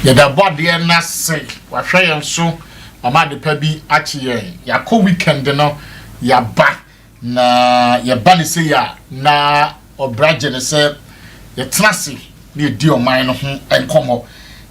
Yada body na say wahwe yen so mama de pa bi achi yen yakọ weekend no ya ba na ya ba ne say ya na obraje ne say ya trase ne di o man no ho enkomo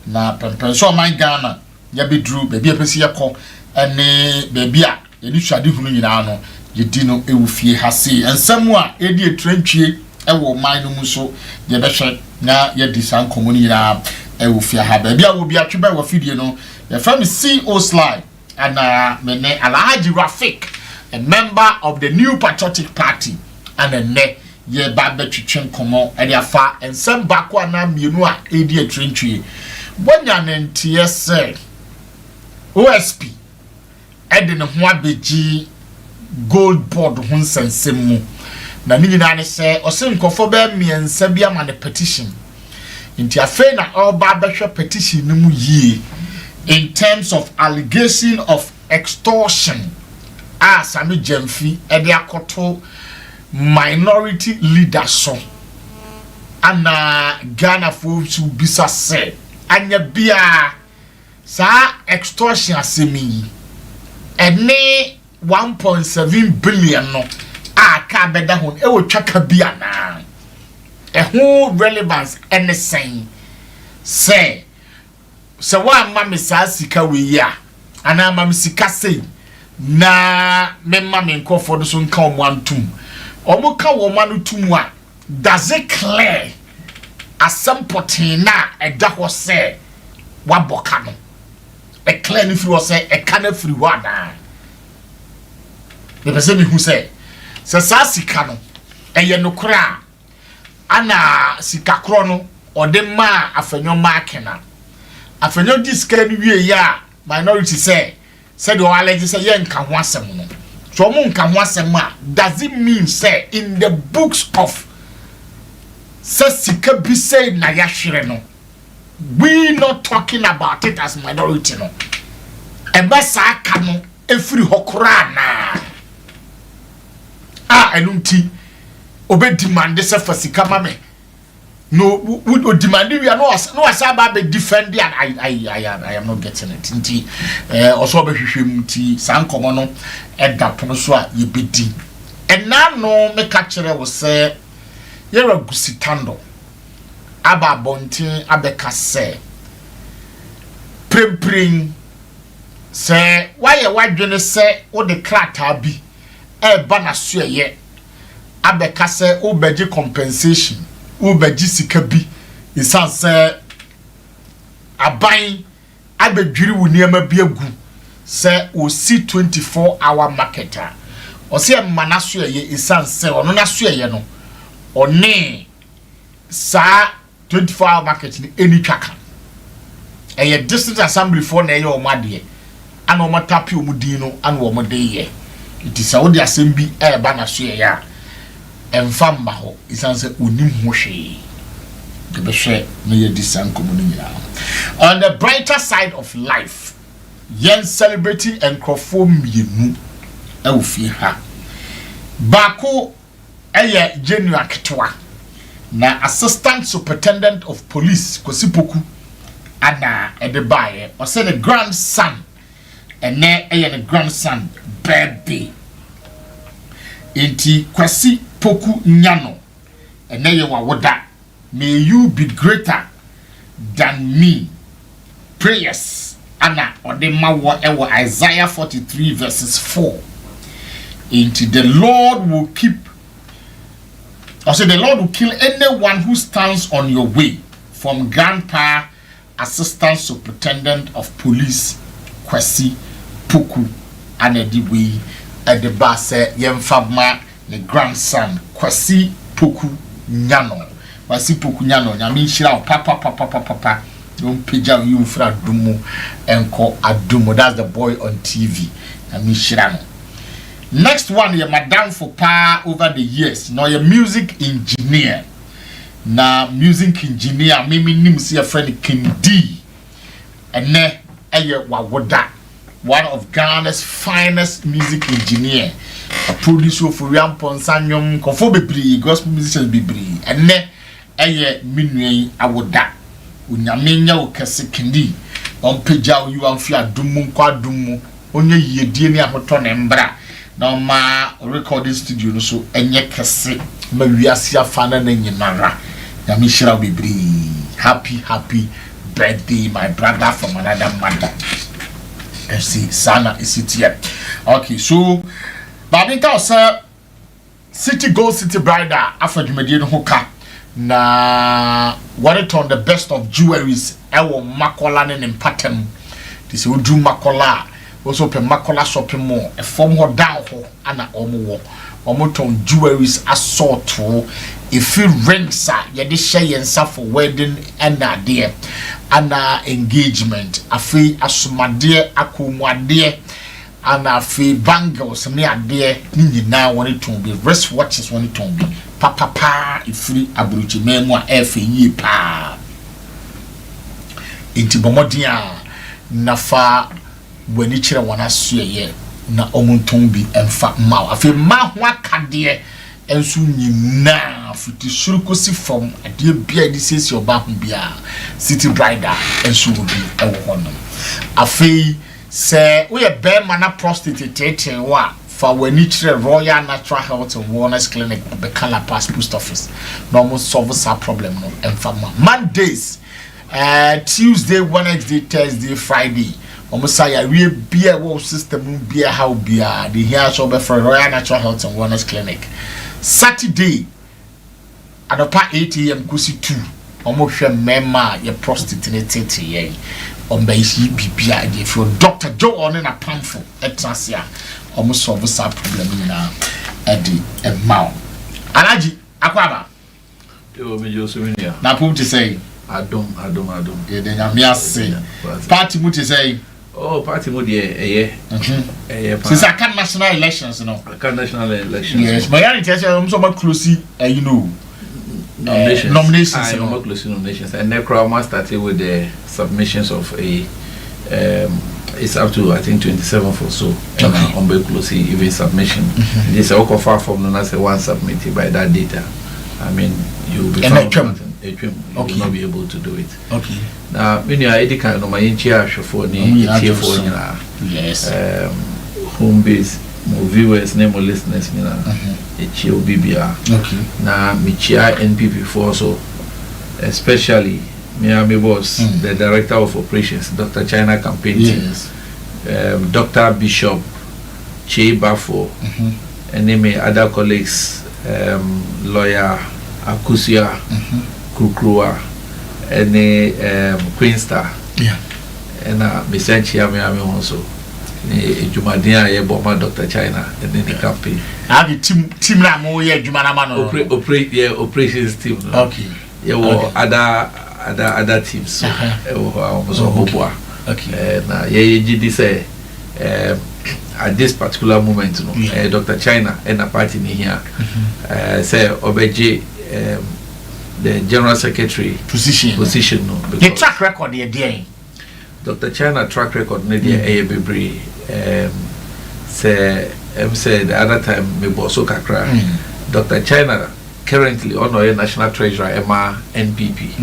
na pempen so man Ghana ya bedru be bia pesi yakọ ene be bia ye ni hwade hunu nyina no ye di no ewu fie ha sei ensemu a edi etrantwie ewo man no mu so ye be hwe na ye di san komuni nyina ewufia ha ba bia wo bia tweba wa fidie no the family CEO slide and mene Alhaji Rafik, a member of the New Patriotic Party and ne ye ba betwetwen komo e dia fa ensem bako na mienu a edi etrentwie bonya nentie se OSP edi ne ho abeji gold board ho nsensem mu na ni nyina ne se ose nkofo ba miensa bia ma ne petition inti afa na oba behwe petition no mu yie in terms of allegation of extortion Sami Jemfi edi akoto minority leader so ana Ghana folks who bisa say anya bia sa extortion asemi ene 1.7 billion no ka beda hon e wo twaka bia na who relevance anything say so wa mama sa sika we ya ana mama sika say na memma me nkofo do so nka omantum omo ka wo manu tumu a does it clear asampotin na eda ho say wa boka no e clear ni firi wo say e ka na firi wa na be pese mi hu say sa sika no eye nokra ana sika kro no ode ma afenyo makena afenyo diska ni wie ya minority say said the allergy say yen kan ho asem no so mo nkan ho asem a does it mean say in the books of sika bi say na ya hwere no we not talking about it as minority no eba sa aka no efiri hokora na enunti obe demand se for sika mame no would demand we are no asaba be defend and I am not getting it nti also be hwehwem ti san komo no eda pono so a ye bedi ena no me ka kire wo se yera gusitando aba bontin abeka se prempring se waye wadwene se wo de krata bi ba na so ye abeka se obeji compensation obeji sika bi isanse aban abedwiri wo niam bi agu se o si 24-hour marketer o se mana so ye isanse ono na so ye no one sa 24-hour market ni eni twaka eye district assembly for na ye o made ana o matapi o mudin no ana o mode ye iti sa wodi asem bi ba na so ye ya emfamba ho isanse onim ho hwe de be hwe na ye disan komuni nyina. On the brighter side of life, yen celebrating enkrofo mienu e wo fie ha bako eye January ketwa na assistant superintendent of police Kosipoku ana edebaye o say the grandson ene eye the grandson birthday inti Kwasi Poku Nyano ene ye wawoda may you be greater than me prayers ana ode mawo ewo Isaiah 43 verses 4 into the Lord will keep also the Lord will kill anyone who stands on your way from grandpa assistant superintendent of police Kwasi Poku anediwe edeba se yemfama the grandson Kwasi Poku Nyano Kwasi Poku Nyano nyame hira papa don't pija you fra dumu enko adumo. That's the boy on TV nyame hira no. Next one, your madam for power over the years. Now your music engineer. Na music engineer, mimi nim see a friend Kendi. And ne eye wawoda. One of Ghana's finest music engineer. A producer for Rampon Sanyom, Kofo Bebri, gospel musicians Bebri. And ne eye minwe awoda. unyamenya ukese kindi onpeja you amfi adumu kwa adumu onye yedie ni ahoto ne mbra na ma recording studio no so enye kese ma wiase afana na nyinara nyame hira bibri happy birthday my brother from another mother FC sana isitie okay so babinka osa City Gold City Bride afadwumedie no hoka na what it on the best of jewelries ewo makola ne mpatam this odu makola also pe makola shopping mall e form ho down ho ana omo ton jewelries assault if you rings ye de share yensa for wedding and ade ana engagement afi asomade akomuade ana afi bangles me ade ni nyina woni ton bi wrist watches woni ton bi papa ifiri aburuchi memu a efe yi pa inti bomodia nafa wani kire wana suye na omunton bi emfa ma afi ma ho akade ensu nyina fiti surukosi from ade bia di sesi oba ho bia City Bride ensu obi ewo hono afi se we be mana prostate tete wa for wani kire Royal Natural Health and Wellness Clinic be kala pass post office no almost solve that problem no emfa ma Mondays Tuesday Wednesday Thursday Friday almost say we be a whole system be a how be a the here so be for Royal Natural Health and Wellness Clinic Saturday at about 8 a.m. kusi 2 almost share mema your prostate tete ye on base bibia if your Dr. Joe on in a pamphlet etransia almost solve that problem na edi emma alaji akwaba yo me jo suminia na put to say adom ye de nyame ase party mu to say oh party mu de eye since I can national elections no I can national elections yes but you tell say so much close you know nominations I am close nominations and necroma started with the submissions of a it's up to I think 27th or so on closely even submission this all far from no say one submitted by that data I mean you will be found you will not be able to do it okay now when you are editing no my inchia for ni for yes home base more viewers name or listeners mina it will be okay now michia NPP for so especially Miami boss the director of operations Dr. China campaign yes Dr. Bishop Che Bafo and then other colleagues lawyer Akusia Kukrua and Queenster and Messentia Miami also Jumadia Yeboma Dr. China and then the campaign team na mo ye jumana mano operations team okay other teams so okay na GD say at this particular moment Dr. China and a party in here say Obeji the general secretary position no the track record there Dr. China track record no there bebre say the other time me boso kakra Dr. China currently on our national treasurer Emma NPP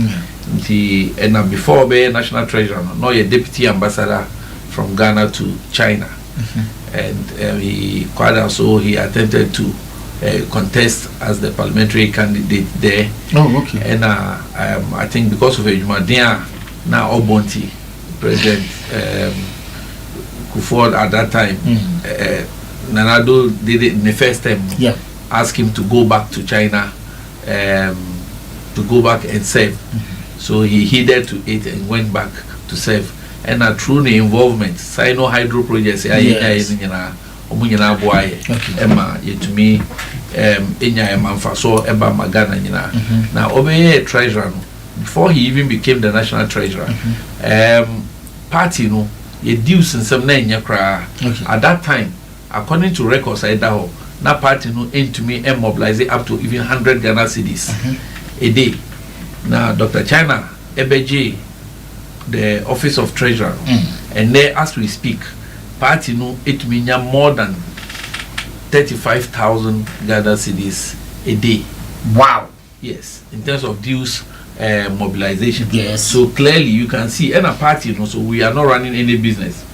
and before being national treasurer no a deputy ambassador from Ghana to China and he quite also he attempted to contest as the parliamentary candidate there and I think because of Jumadia now Obonti President Kufuor at that time Nanado did it in the first time ask him to go back to China to go back and serve so he heeded to it and went back to serve and through the involvement Sino hydro projects omunyina boaye ema yetumi enya emanfa so eba magana nyina na obeye treasurer no before he even became the national treasurer party no ye dues nsem na enya kra at that time according to records I da ho na party no entumi mobilize up to even 100 Ghana cedis a day now Dr. China ebeji the office of treasurer and there as we speak party no it mean more than 35,000 Ghana cedis a day. Wow. Yes, in terms of dues mobilization. Yes. So clearly you can see in a party, so we are not running any business.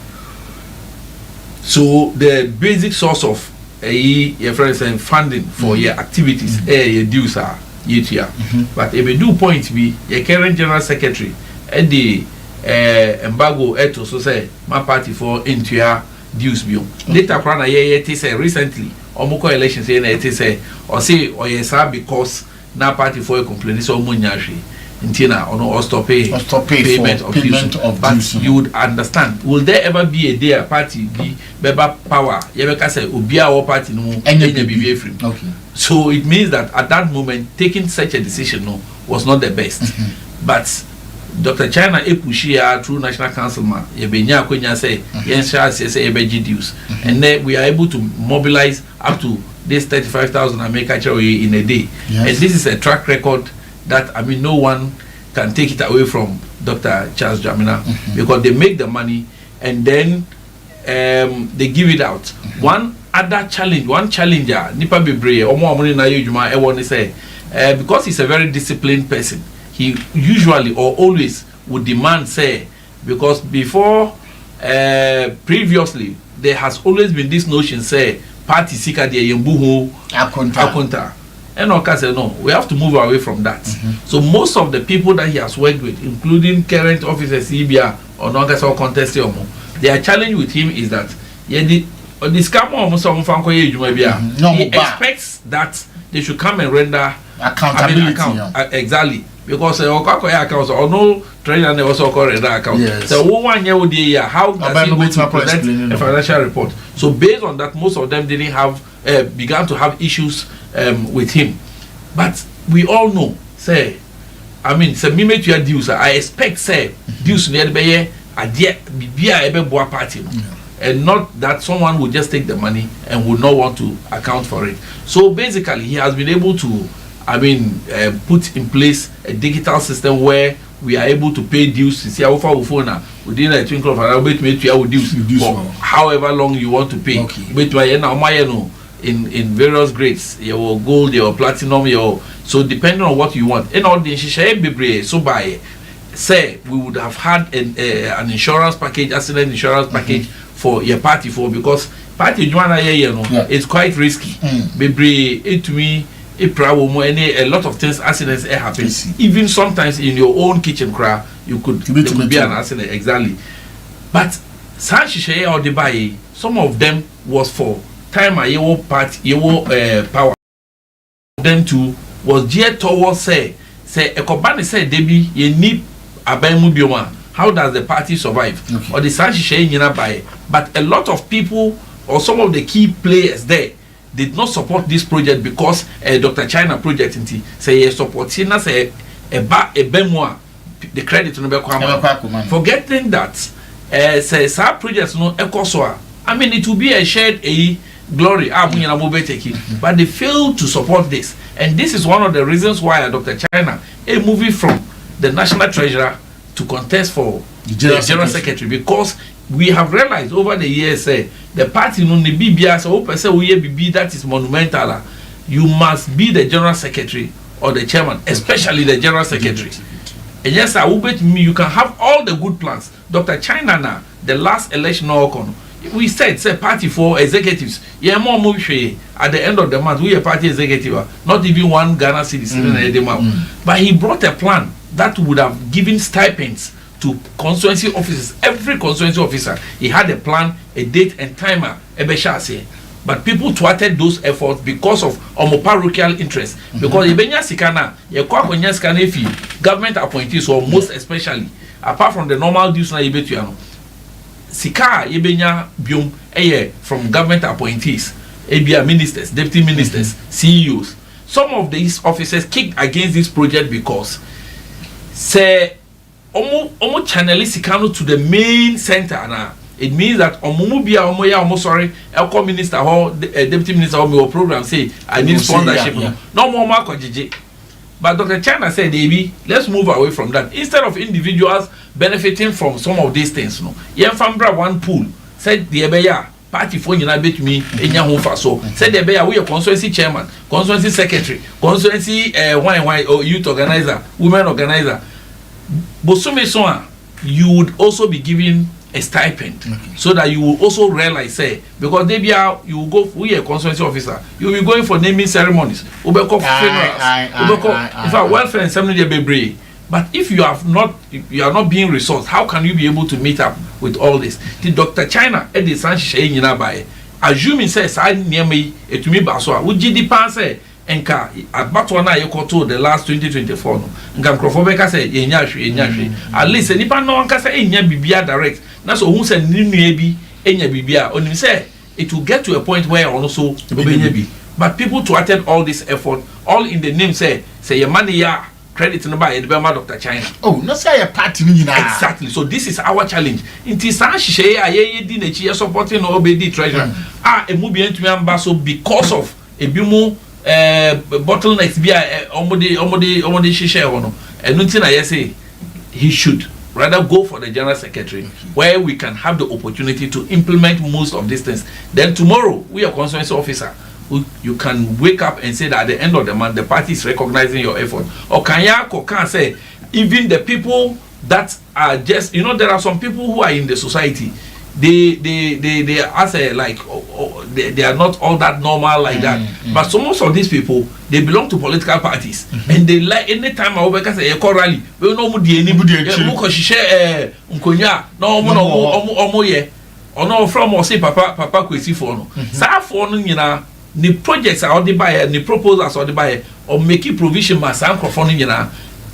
So the basic source of your friends and funding for your activities, your dues are year. But if we do point be your current general secretary and the embargo to so say my party for into your dues bill. Later prana say recently omoko elections say or say or yes because na party for a complaint so munyashi intina or stop payment of dues. But you would understand, will there ever be a day a party be beba power yebeka say obia or party no be free? Okay. So it means that at that moment taking such a decision was not the best. But Dr. China Epushia through National Council man, Yebenya Kwenya say, yes, say EBG dues. And then we are able to mobilize up to this 35,000 American in a day. Yes. And this is a track record that no one can take it away from Dr. Charles Jamina because they make the money and then they give it out. One challenger, Nipa Bebre, Omo Amuni na Yujuma, I want to say, because he's a very disciplined person. He usually or always would demand say, because before previously there has always been this notion say party sika de yembuhu akonta and Oka said no, we have to move away from that. So most of the people that he has worked with, including current officers Ibia or Noga or contest their challenge with him is that he expects that they should come and render account exactly. Because accounts or no trainer never also called that account. Yes. So one year would be how does he go to present a financial report? So based on that, most of them didn't have began to have issues with him. But we all know, say, me make your dues. I expect say dues near the be a party. And not that someone would just take the money and would not want to account for it. So basically he has been able to put in place a digital system where we are able to pay dues to see how far within a twinkle of an eye to dues for however long you want to pay. In various grades, your gold, your platinum, so depending on what you want. And all the so by say we would have had an insurance package, accident insurance package for your party because party it's quite risky. It to me. A lot of things accidents happen. Even sometimes in your own kitchen you could be an accident exactly. But Sanchez or the buy some of them was for time power. Them too was geared towards say a company said Debbie you need a bioma. How does the party survive? Or the Sanchez buy. But a lot of people or some of the key players there did not support this project because Dr. China project say support say a the credit no be forgetting that say some projects no ekoso it will be a shared glory but they failed to support this, and this is one of the reasons why Dr. China moving from the national treasurer to contest for the general secretary, because we have realized over the years the party no ne bibia so person we be that is monumental. You must be the general secretary or the chairman, especially the general secretary. And yes, I will bet me you can have all the good plans. Dr. China now, the last election we said say party for executives. Yeah, more at the end of the month we a party executive, not even one Ghana citizen but he brought a plan that would have given stipends to constituency officers. Every constituency officer, he had a plan, a date and timer. But people thwarted those efforts because of parochial interest. Because Ibenya Sikana, government appointees, or most especially, apart from the normal dues na Ibetuano, Sika Ibenya Bium from government appointees, ABA ministers, deputy ministers, CEOs. Some of these officers kicked against this project because say Omo channel Sikano to the main center now. It means that Elco minister or deputy minister or program say I need sponsorship. No more Marco JJ. But Dr. China said, Davey, let's move away from that. Instead of individuals benefiting from some of these things, Yemfambra one pool said the Ebeya party for you bet me in your home so said the bear we constituency chairman, constituency secretary, constituency why or youth organizer, women organizer. But so you would also be given a stipend so that you will also realize say because they be out you will go we a constituency officer you will be going for naming ceremonies funerals in fact welfare and ceremony be brave. But if you are not being resourced, how can you be able to meet up with all this? The Dr. China at the San Shayina by assuming says I near me to me Baswa, would GD pass enka about one I to the last 2024 no nka Krofobeka say yenyahwe at least nipa no anka say enya bibia direct na so hu say ninu bi enya bibia onim say it will get to a point where also obenya bi but people to attend all this effort all in the name say your money ya credit no buy the Dr. China. Oh, no say a party exactly. So this is our challenge. Inti san hihye aye di na chi supporting no obedi treasure. Emu bi entumi amba so because of ebimu bottlenecks bi omode hihye ho no. Enu nti na say he should rather go for the general secretary where we can have the opportunity to implement most of these things. Then tomorrow we are constituency officer. You can wake up and say that at the end of the month the party is recognizing your effort. Or can say even the people that are just there are some people who are in the society they are say like they are not all that normal like that. But so most of these people they belong to political parties and they like anytime I work say rally we no mu di anybody ko hihye nkonya no omo ye ono from o say papa kwesi for no sa for no nyina the projects are already by the proposals already by or making provision ma microphone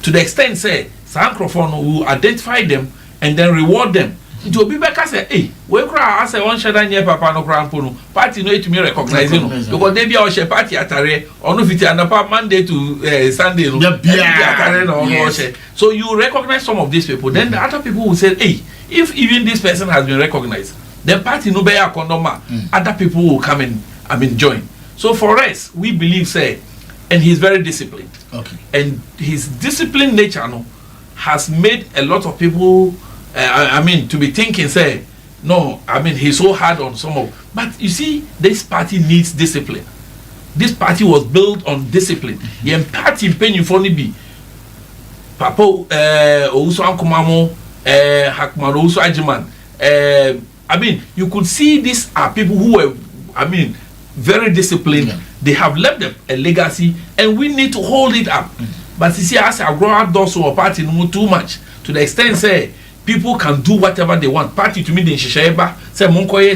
to the extent say microphone will identify them and then reward them. It will be better say, hey, we cry as a one shada nye papa no cry no party no it me recognize no because they be our share party atare or no fit anapa Monday to Sunday no atare no share. So you recognize some of these people, then the other people will say, hey, if even this person has been recognized, then party no be a condoma, other people will come and join. So for us, we believe say, and he's very disciplined. Okay. And his disciplined nature has made a lot of people to be thinking say, no, he's so hard on some of. But you see, this party needs discipline. This party was built on discipline. The party in penny for be Papa Ousu Ankumamo, Hakman Ousu Ajiman. You could see these are people who were, very disciplined. They have left a legacy and we need to hold it up. But you see, as I grow up, those who are party no too much to the extent say people can do whatever they want. Party to me the shisheba say munkoye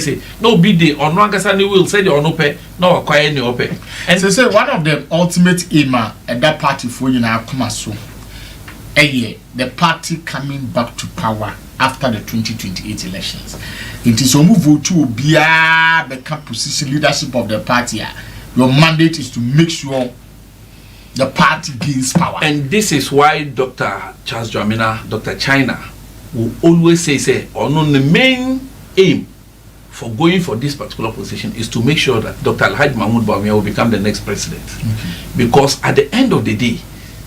say no be the on rangasani will say the onope no acquire any ope. And so say one of the ultimate aim at that party for you now come so the party coming back to power after the 2028 elections. It is a move to be the position leadership of the party. Your mandate is to make sure the party gains power. And this is why Dr. Charles Dramina, Dr. China, will always say, the main aim for going for this particular position is to make sure that Dr. Alhaji Mahmoud Bawumia will become the next president. Because at the end of the day,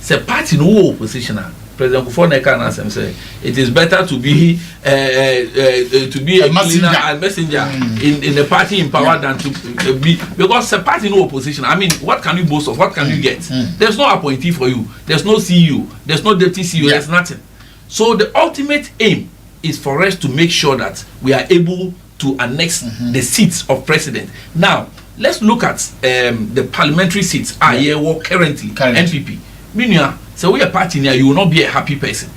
the party no opposition. President Kufone can say it is better to be a messenger in the party in power than to be, because the party no opposition. What can you boast of? What can you get? There's no appointee for you. There's no CEO. There's no deputy CEO. There's nothing. So the ultimate aim is for us to make sure that we are able to annex the seats of president. Now let's look at the parliamentary seats currently NPP. Meaning, so we are party here, you will not be a happy person.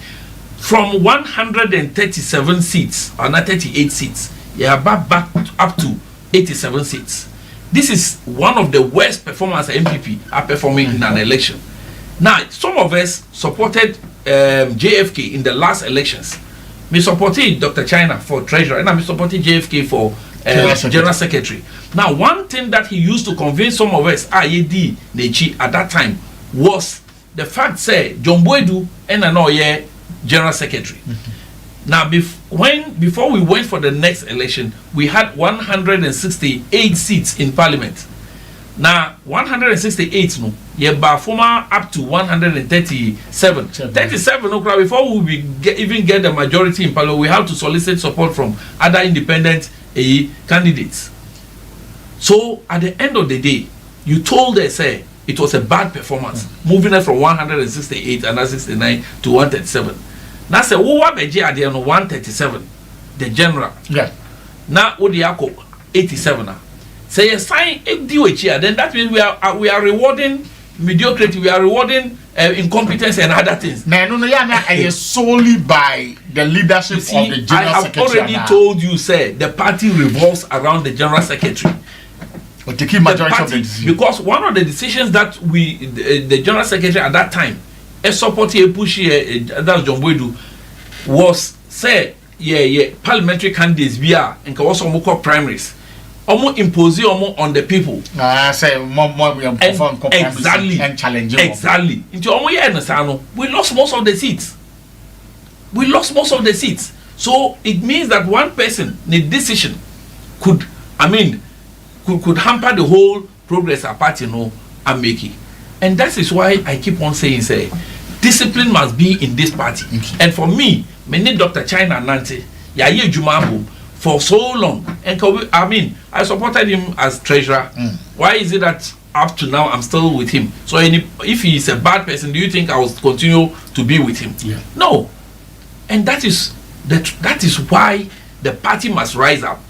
From 137 seats, or not 38 seats, you are back up to 87 seats. This is one of the worst performances MPP are performing in an election. Now, some of us supported JFK in the last elections. We supported Dr. China for treasurer, and I supported JFK for general secretary. Now, one thing that he used to convince some of us, Nechi, at that time, was the fact say John Boydu and an general secretary. Now before we went for the next election, we had 168 seats in parliament. Now 168 former up to 137. 37 before we even get the majority in parliament, we have to solicit support from other independent candidates. So at the end of the day, you told us say it was a bad performance, moving us from 168 and 69 to 137. Now say what beji at the 137, the general. Yeah. Now what the 87. Say a sign here, then that means we are rewarding mediocrity, we are rewarding incompetence and other things. No, solely by the leadership of the general secretary. I have already told you, sir, the party revolves around the general secretary. But the key majority of the decision. Because one of the decisions that the general secretary at that time, a supporter push that's John Boydu, was say parliamentary candidates via and also more primaries. Almost impose on the people. Say more exactly and challenging. Exactly. We lost most of the seats. So it means that one person, the decision could hamper the whole progress a party are making. And that is why I keep on saying, say, discipline must be in this party. And for me, many Dr. China Nante, Yaye Jumabu, for so long, and I supported him as treasurer. Why is it that up to now I'm still with him? So if he is a bad person, do you think I will continue to be with him? Yeah. No. And that is why the party must rise up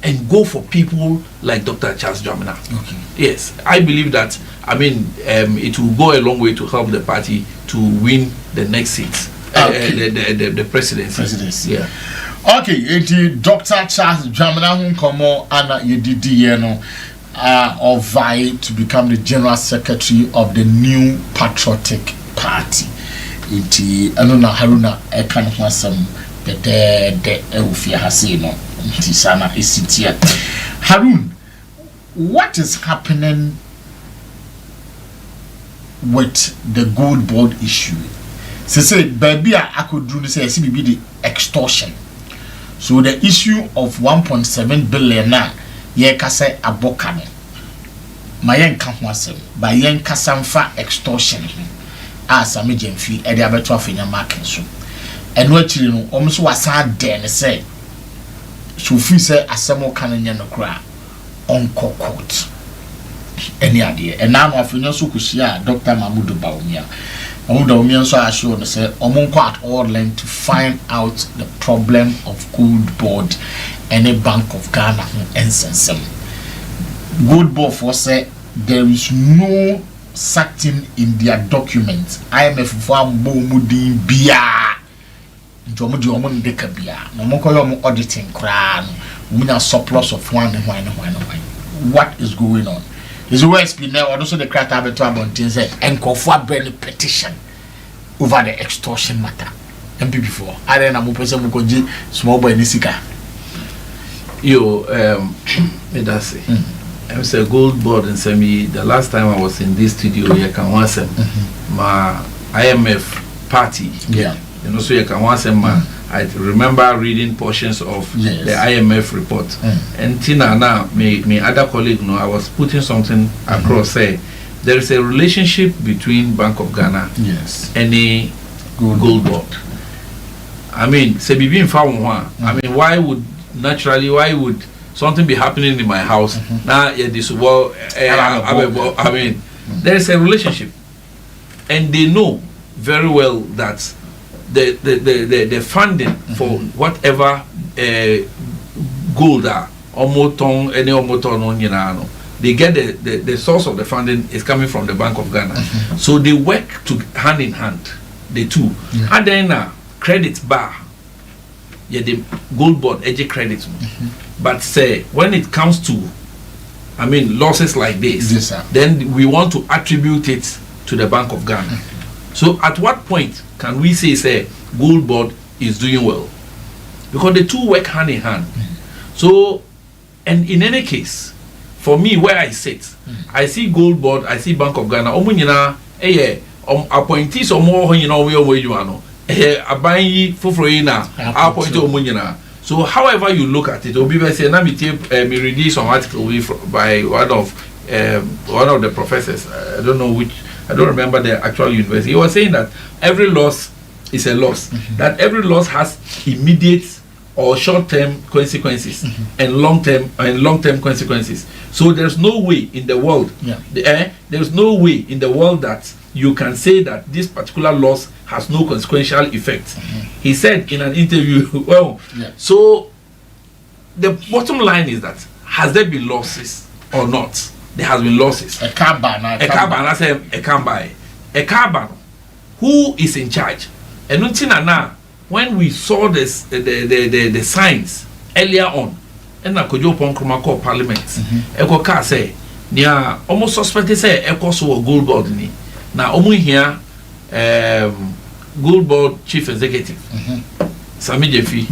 and go for people like Dr. Charles Dramina. Okay. Yes, I believe that. It will go a long way to help the party to win the next seat, the presidency. Yeah. Okay, it Dr. Charles Dramina who come on and you of vie to become the general secretary of the new patriotic party. It Anuna Haruna Ekan Wasam the Eufia Hasino Tisana Isitia. Harun, what is happening with the gold board issue? Say baby I could do this CBB the extortion. So the issue of 1.7 billion na ye kase abokano. Mayen kanwasem ba yen kasamfa extortion asame jemfi e de abeto afenya market so. Eno akiri no omso wasa den say so fi say asemo kan nya no kra onko court. Any idea? And now afenya so kusia Dr. Mahmoud Bawumia. Mahmoud so assure no say omonko at all length to find out the problem of gold board and a Bank of Ghana and Sensem. Gold board for say there is no certain in their documents. IMF for mudin bia. Njomo di omo ndeka bia. No monko yo auditing kra no. We na surplus of one. What is going on? Is always been there also the craft have to abundance and confer burning petition over the extortion matter. MP4. I don't know person mukoji small boy nisika. Yo, that's say. I say gold board and semi. The last time I was in this studio, you can watch them. My IMF party. Yeah. You know, so you can watch them. I remember reading portions of the IMF report. And Tina now, my other colleague, I was putting something across. Say there is a relationship between Bank of Ghana, and a gold board. Say bibi in why would something be happening in my house? Now, this there is a relationship, and they know very well that the funding for whatever gold they get the source of the funding is coming from the Bank of Ghana. So they work hand in hand, the two. And then credit bar, the gold board edge credit. But say when it comes to losses like this, then we want to attribute it to the Bank of Ghana. So at what point can we say gold board is doing well? Because the two work hand in hand. So, and in any case, for me where I sit, I see gold board, I see Bank of Ghana. Appointees or more so however you look at it, me read some article by one of the professors. I don't remember the actual university. He was saying that every loss is a loss. That every loss has immediate or short-term consequences and long-term consequences. So there's no way in the world, there's no way in the world that you can say that this particular loss has no consequential effect. He said in an interview, so the bottom line is that has there been losses or not? There has been losses. A car ban. Who is in charge? And now, when we saw this, the signs earlier on, and I could open Kromako Parliament, Eko Ka say, near almost suspected say Eko so gold board ni. Now, omu here, gold board chief executive, Sami Jefi,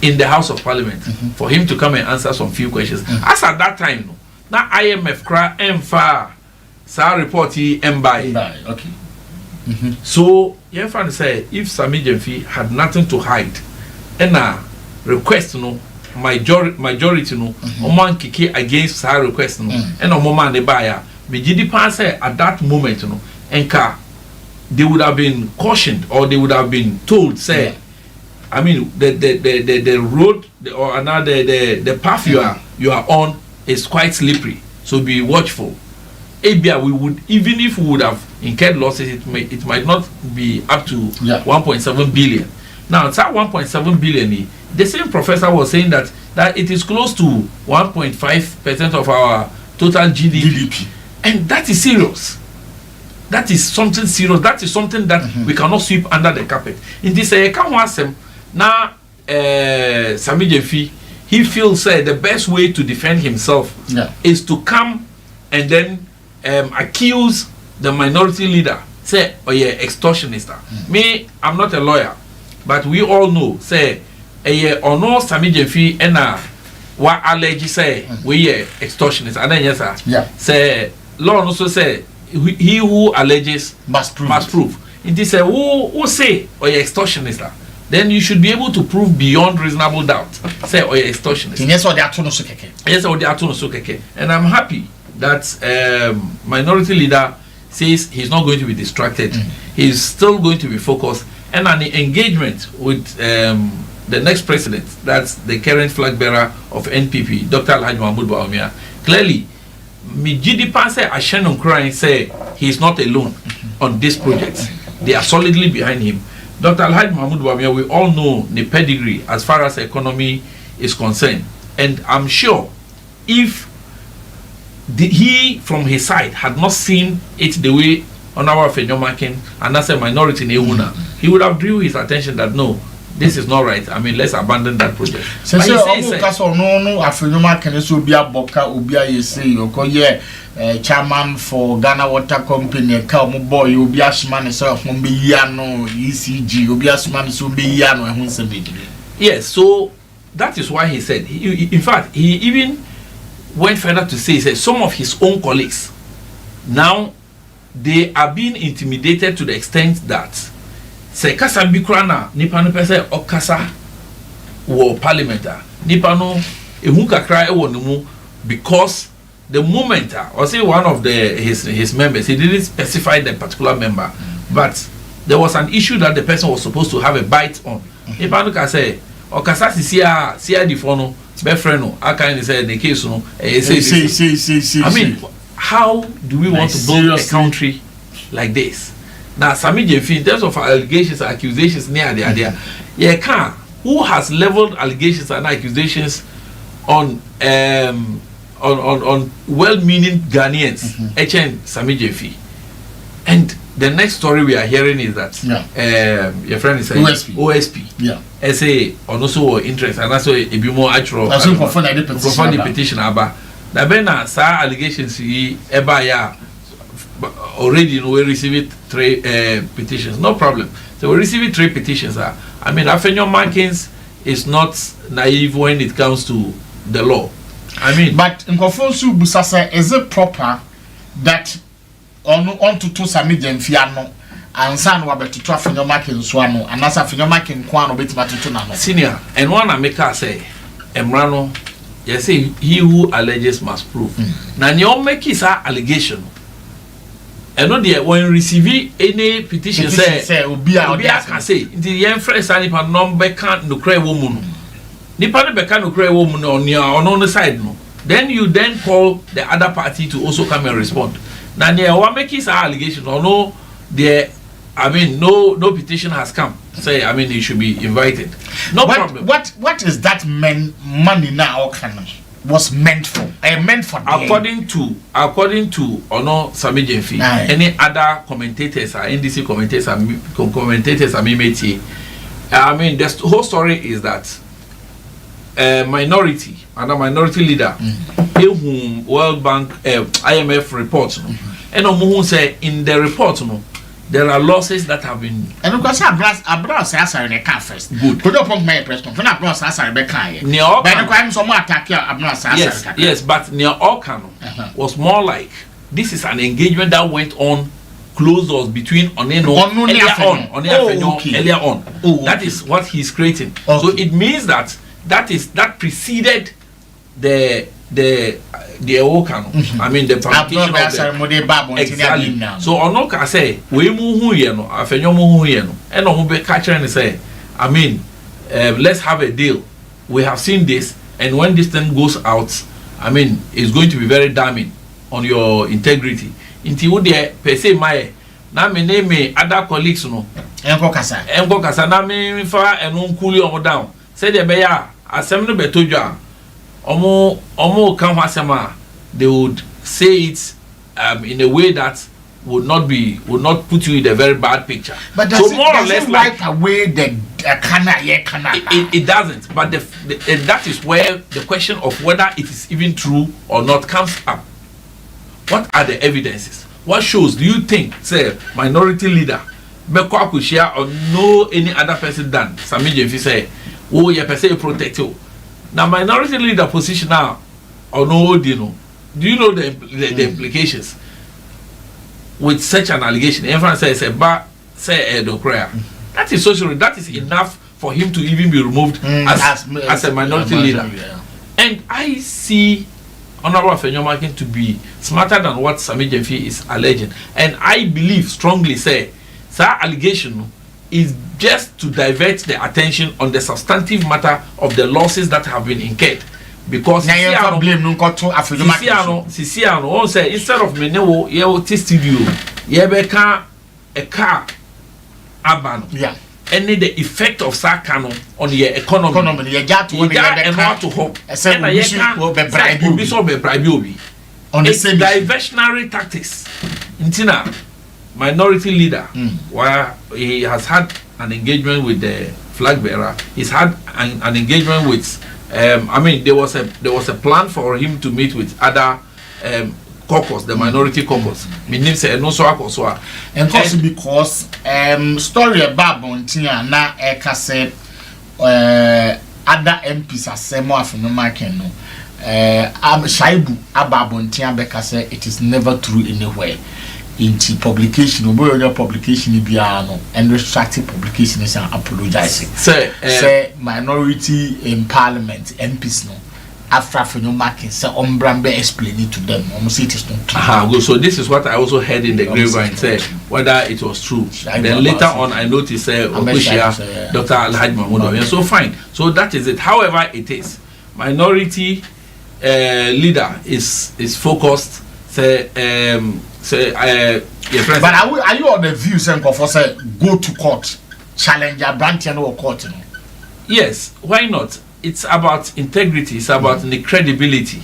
in the House of Parliament, for him to come and answer some few questions. As at that time, no, now IMF cry MFA, sa report he MBI. Okay. So, your friend say if Sami Jefi had nothing to hide, and request no majority no, man kiki against her request no, and man they buy me GD pass at that moment no, enka they would have been cautioned or they would have been told say, I mean the road or another the path you are on is quite slippery, so be watchful. ABI we would, even if we would have incurred losses, it might not be up to 1.7 billion. Now it's at 1.7 billion. The same professor was saying that it is close to 1.5% of our total GDP. And that is serious. That is something serious. That is something that we cannot sweep under the carpet. In this now Sami Jefi, he feels the best way to defend himself is to come and then accuse the minority leader, say, oh yeah, extortionist. Me, I'm not a lawyer, but we all know, say, or no Sami Jefi and what allege say we extortionist. And then yes, sir. Say law also say he who alleges must prove. It is a who say or you extortionist. Then you should be able to prove beyond reasonable doubt. Say or you extortionist. Yes, or they are to no sukeke. Yes, or they are to no sukeke. And I'm happy that minority leader says he's not going to be distracted. He's still going to be focused, and an engagement with the next president, that's the current flag bearer of NPP, Dr. Alhaji Mahmoud Bawumia. Clearly, Mijidi Panse Ashenon crying say he's not alone on this project. They are solidly behind him. Dr. Alhaji Mahmoud Bawumia, we all know the pedigree as far as economy is concerned, and I'm sure if he from his side had not seen it the way Honorable Fenyomakin and that's a minority in Ehuna, he would have drew his attention that no, this is not right. I mean, let's abandon that project. So chairman for Ghana Water Company, boy, you be ashman so ECG, you be ashman so yes, so that is why he said in fact he even went further to say some of his own colleagues now they are being intimidated to the extent that say kasa bikrana nipa no pese okasa wo parliament nipa no ehu kakra e wo nemu because the moment or say one of his members, he didn't specify the particular member, but there was an issue that the person was supposed to have a bite on. Nipa no ka say okasa sia di fono befreno I kind of say the case no I mean, how do we want to build a country like this? Now Sami Jefi, in terms of allegations and accusations near the idea, who has leveled allegations and accusations on well-meaning Ghanaians, HN Sami Jefi. And the next story we are hearing is that your friend is saying OSP. Say on also interest and also a bit more actual profound petition about the bena sa allegations already we received 3 petitions, no problem. So we received 3 petitions. I mean, Afenyo Mankins is not naive when it comes to the law. I mean, but in Kofonsu Busasa, is it proper that on to Sami Jefi and San Wabet to Afenyo Mankins Swano and as Afenyo Mankins Kwano bit Matutuna senior and one America say Emrano, yes, he who alleges must prove. Now you make his allegation. And no there when receive any petition say Obia can say the young friends and if a number can't no cry woman nipa ne beka no kra wo mu no on the side no, then you then call the other party to also come and respond. Now near one make his allegation or no there, I mean no petition has come say, I mean he should be invited, no problem. What is that money now was meant for? Meant for according to Ono Sami Jenfi, any other commentators or NDC commentators are made. I mean the whole story is that minority and a minority leader whom World Bank IMF reports and who say in the report there are losses that have been and because abroad says I can't first good could you point my president when abroad says I be kind but the crime some attack abroad says yes but near Okano was more like this is an engagement that went on closed doors between earlier on. That is what he's creating. So it means that preceded the Okano. I mean the publication of the exactly. So Onoka say we mu here no afenyo mu here no and no be catch and say I mean let's have a deal. We have seen this, and when this thing goes out, I mean it's going to be very damning on your integrity. Inti wo de per se my na me name me other colleagues no enko kasa na me fa eno nkuli omo down say de be ya asem no betodwa omo kan asema they would say it in a way that would not put you in a very bad picture. But so more or less like away the kana it doesn't, but that is where the question of whether it is even true or not comes up. What are the evidences? What shows do you think, say, minority leader, Beko Akushia or no any other person than Sami Jenfi say, oh, you per se protect you. Now, minority leader position now, or no, do you know the implications with such an allegation? Everyone says, say, that is social, that is enough for him to even be removed as a minority leader. Yeah. And I see Honorable Afenyomakin to be smarter than what Sami Jenfi is alleging, and I believe strongly say that allegation is just to divert the attention on the substantive matter of the losses that have been incurred, because Sisiano won't say instead of menewo ye studio ye beka a car abano yeah and the effect of Sakano on your economy. You got to hope. It's diversionary tactics. Intina, minority leader, where he has had an engagement with the flag bearer, he's had an engagement with. I mean, there was a plan for him to meet with other caucus, the minority caucus. Meaning say no so akoswa. And because story about Bontia na eka say other MPs asemo afenoma no Shaibu aba Bontia beka say it is never true anywhere. Into publication, your publication biano and restricted publication is apologizing. Say minority in parliament MPs no. After no marking, so Ombrambe explain it to them. Almost it is not true. So this is what I also heard in the grapevine say whether it was true. Then later on, I noticed Dr. Alhaji Mahmoud. So fine. So that is it. However, it is minority leader is focused. But are you on the view saying for say go to court, challenge a branch and or court? Yes. Why not? It's about integrity, it's about the credibility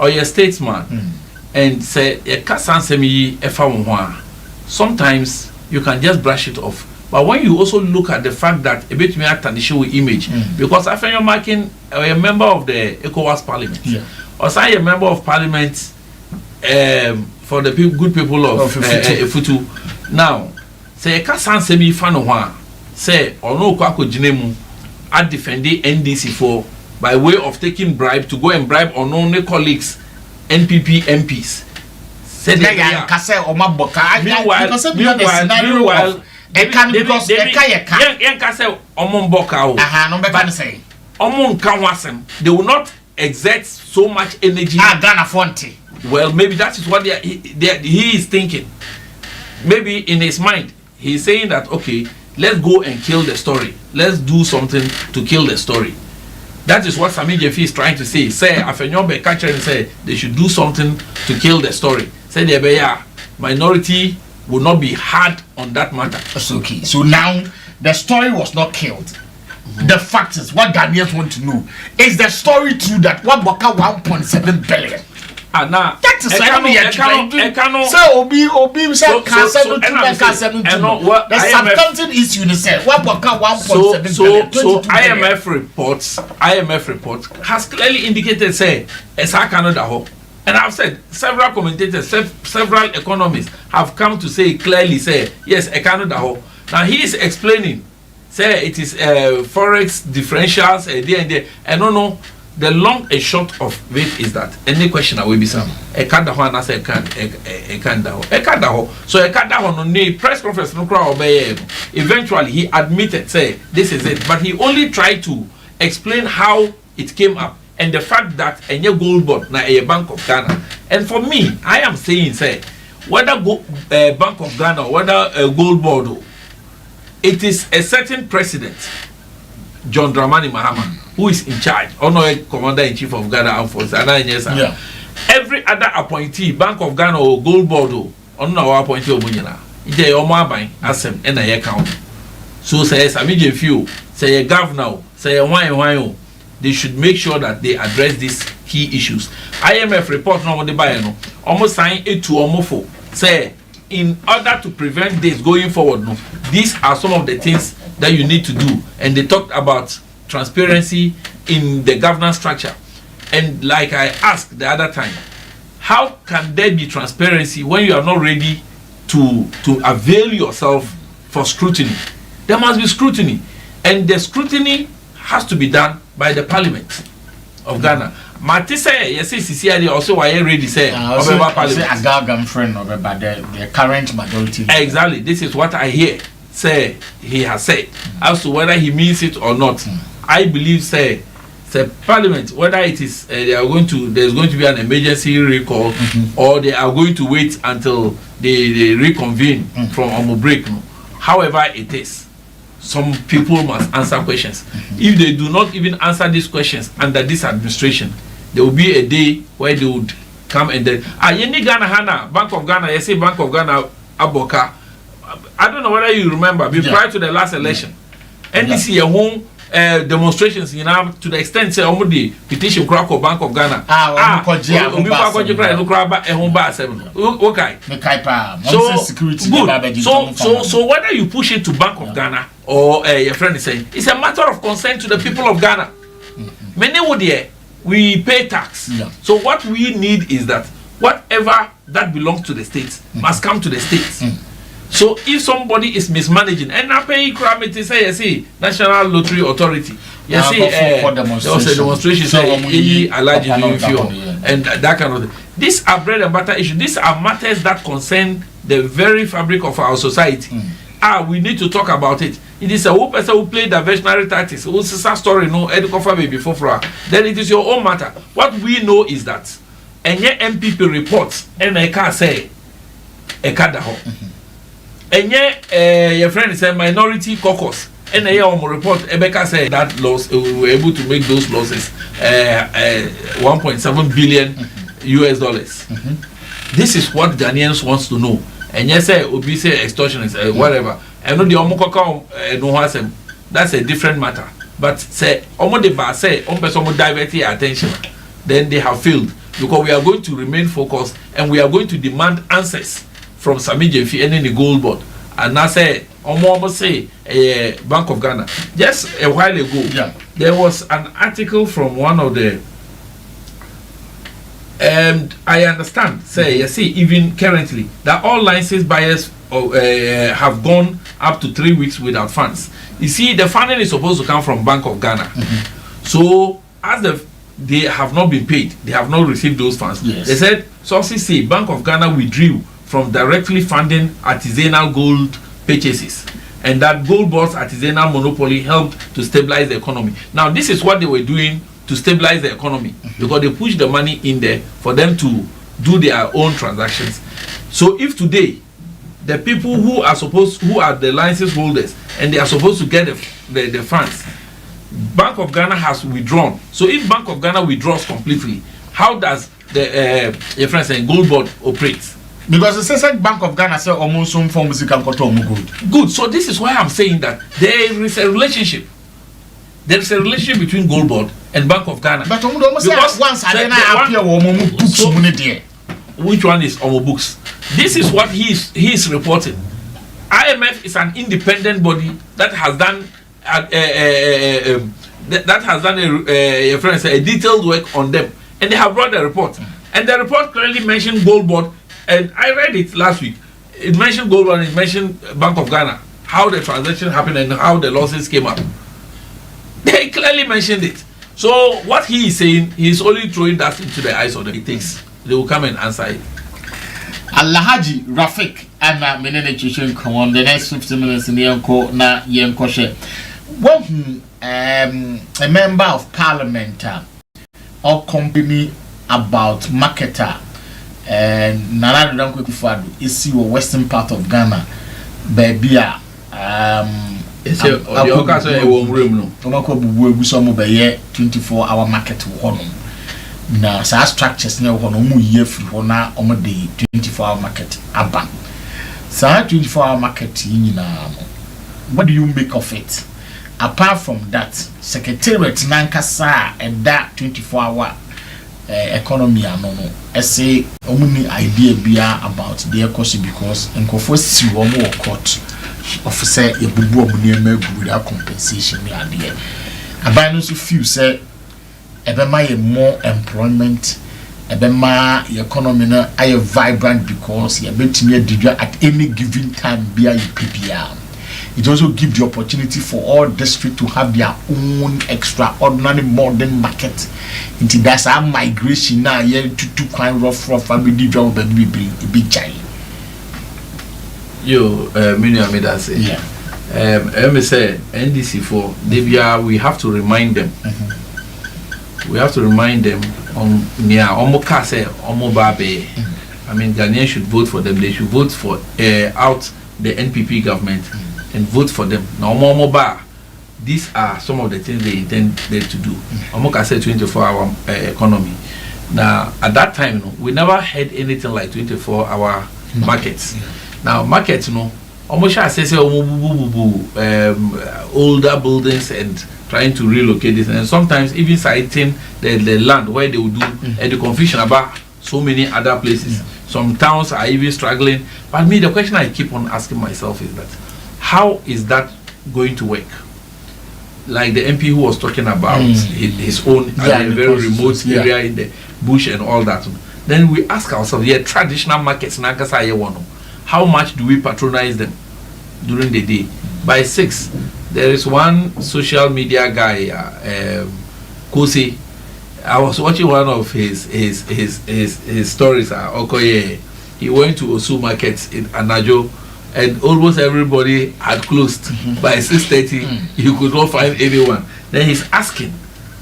or your statesman. And say sometimes you can just brush it off. But when you also look at the fact that a bit me act and show image, because after you're marking a member of the ECOWAS parliament, or say a member of parliament for the good people of Futu. Now, say a Kasan semi fan say or no kwako jinemu at defending NDC for by way of taking bribe to go and bribe unknown colleagues, NPP MPs. Said meanwhile, they will not exert so much energy. Well, maybe that is what he is thinking. Maybe in his mind, he is saying that okay, let's go and kill the story. Let's do something to kill the story. That is what Sami Jefi is trying to say. Say, Afenyobe catcher and say they should do something to kill the story. Say the minority will not be hard on that matter. That's okay. So now the story was not killed. The fact is, what Ghanaians want to know is the story true that Waboka 1.7 billion. Now that is so Obi said the substantive issue is said Waboka 1.7 billion. So IMF report has clearly indicated say Canada ho. And I've said several commentators, several economists have come to say clearly say yes, Canada ho. Now he is explaining say it is forex differentials and no. The long and short of it is that any question will be some. So no need press conference no crowd obey. Eventually he admitted say this is it, but he only tried to explain how it came up and the fact that a gold board na a Bank of Ghana. And for me, I am saying say whether Bank of Ghana or whether a gold board, it is a certain president, John Dramani Mahama, who is in charge, or no commander-in-chief of Ghana Armed Forces. Yeah. Every other appointee, Bank of Ghana or Gold Board, or no appointee of Bunyana, they are more buying asem and a account. So says Sami few, say a governor, say a wine, they should make sure that they address these key issues. IMF report no the buy no, almost sign it to Omofo. Say in order to prevent this going forward, no, these are some of the things that you need to do, and they talked about transparency in the governance structure. And like I asked the other time, how can there be transparency when you are not ready to avail yourself for scrutiny? There must be scrutiny, and the scrutiny has to be done by the Parliament of Ghana. Mati say yes, CCID also why ready say Parliament friend of the current majority. Exactly, this is what I hear. Say he has said as to whether he means it or not. I believe say Parliament, whether it is there's going to be an emergency recall or they are going to wait until they reconvene from a break. However it is, some people must answer questions. If they do not even answer these questions under this administration, there will be a day where they would come and then Ghana Bank of Ghana, you say Bank of Ghana Aboka. I don't know whether you remember, prior to the last election, NDC home demonstrations, to the extent say the petition crack of Bank of Ghana. So whether you push it to Bank of Ghana or your friend is saying, it's a matter of concern to the people of Ghana. Many would hear we pay tax. So what we need is that whatever that belongs to the states must come to the states. So if somebody is mismanaging, and I pay credit say, see, National Lottery Authority, you see, there was a demonstration say, alleged and that kind of thing. These are bread and butter issues. These are matters that concern the very fabric of our society. We need to talk about it. It is a whole person who played diversionary tactics. Who's a story? No, before then it is your own matter. What we know is that, and yet MPP reports, and I can't say, a cadaho. And yet, your friend said minority caucus. And a report, Ebeka said that loss, we were able to make those losses 1.7 billion US dollars. This is what Ghanaians wants to know. And yes, Obi say extortionists, whatever. I know the Omokaka no has that's a different matter. But say Omodeba say person divert your attention, then they have failed. Because we are going to remain focused and we are going to demand answers from Sami Jefi and the gold board. And I say, almost say, Bank of Ghana. Just a while ago, there was an article from one of the, and I understand, say, you see, even currently, that all license buyers have gone up to 3 weeks without funds. You see, the funding is supposed to come from Bank of Ghana. So, as they have not been paid, they have not received those funds. They said, sources say, Bank of Ghana withdrew from directly funding artisanal gold purchases, and that gold board's artisanal monopoly helped to stabilize the economy. Now, this is what they were doing to stabilize the economy, because they pushed the money in there for them to do their own transactions. So, if today the people who are the license holders and they are supposed to get the funds, Bank of Ghana has withdrawn. So if Bank of Ghana withdraws completely, how does the your friend saying gold board operate? Because the Se Sen Bank of Ghana say almost some form music and gold. Good. So this is why I'm saying that there is a relationship. There is a relationship between gold board and Bank of Ghana. But because once I appear books money there. Which one is on books? This is what he is reporting. IMF is an independent body that has done a detailed work on them, and they have brought a report. And the report clearly mentioned gold board, and I read it last week. It mentioned gold board, and it mentioned Bank of Ghana, how the transaction happened and how the losses came up. They clearly mentioned it. So what he is saying, he is only throwing that into the eyes of the things. They will come and answer it. Alhaji Rafik and Menene Chishin come on the next 50 minutes in the Yanko na Yanko share. One a member of parliament or company about marketer and Nana Danko Kufadu is your western part of Ghana. Baby it's a room no. 24-hour market one. Na sa structures na ho no mu ye free ho na omo de 24-hour market aba sa 24-hour market nyina what do you make of it apart from that secretariat nankasa and that 24-hour economy ano no say omo ni idea bia about their cost because enkofo si wo mo court officer ebubu omo ni emagu that compensation ni ade aba no so feel say ebema ye more employment, ebema the economy na aye vibrant because ye betimi adidwa at any given time be a PPR. It also gives the opportunity for all districts to have their own extraordinary modern market. Into that's our migration now ye to quite rough family job be big giant. Yo, many Amida say. Yeah. Me say NDC for we have to remind them. We have to remind them on near Omoka say Omobabe. I mean, Ghanaians should vote for them. They should vote for out the NPP government and vote for them. Now, Omoba, these are some of the things they intended to do. Omoka said 24-hour economy. Now, at that time, we never had anything like 24-hour markets. Now, markets, Omosha says older buildings and trying to relocate this, and sometimes even citing the land where they will do and the confusion about so many other places. Some towns are even struggling. But me, the question I keep on asking myself is that how is that going to work? Like the MP who was talking about his own a very remote area in the bush and all that. Then we ask ourselves, traditional markets, how much do we patronize them during the day? By 6, there is one social media guy, Kosi. I was watching one of his stories. Okoye, he went to Osu Market in Anajo, and almost everybody had closed by 6:30. You could not find anyone. Then he's asking,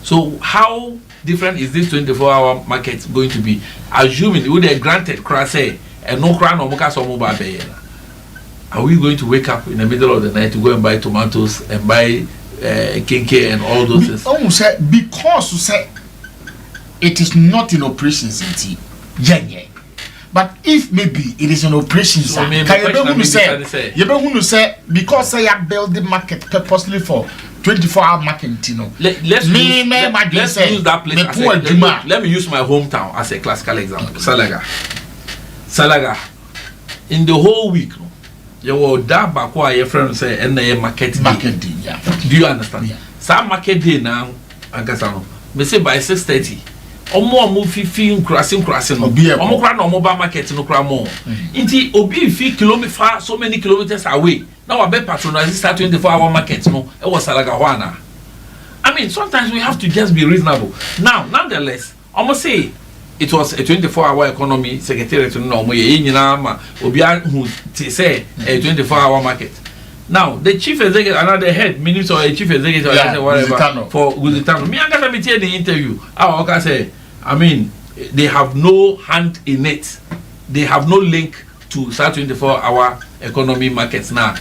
so how different is this 24-hour market going to be? Assuming with a granted cross and no crown or moka somo babe. Are we going to wake up in the middle of the night to go and buy tomatoes and buy kinke and all those things? Because you say it is not in operations in T. Yeah. But if maybe it is an operation, so you say because say you build the market purposely for 24-hour market, Let's use that place. Let me use my hometown as a classical example. Salaga. In the whole week, you will that back why your friend say and the market day. Yeah. Do you understand? Yeah. Some market day now, me say by 6:30. Omo 15 crossing. Omo kra no mobile market no kra more. Inti obi fi kilometer so many kilometers away. Now I bet patronize start 24-hour market no. E was Salaga Wana. I mean, sometimes we have to just be reasonable. Now, nonetheless, Omo say it was a 24-hour economy secretariat no mo ye nyina ma obi who say a 24-hour market. Now the chief executive, another head minister or a chief executive, whatever for Guzitano. Me and me tell the interview. I say, I mean, they have no hand in it. They have no link to start 24-hour economy markets now.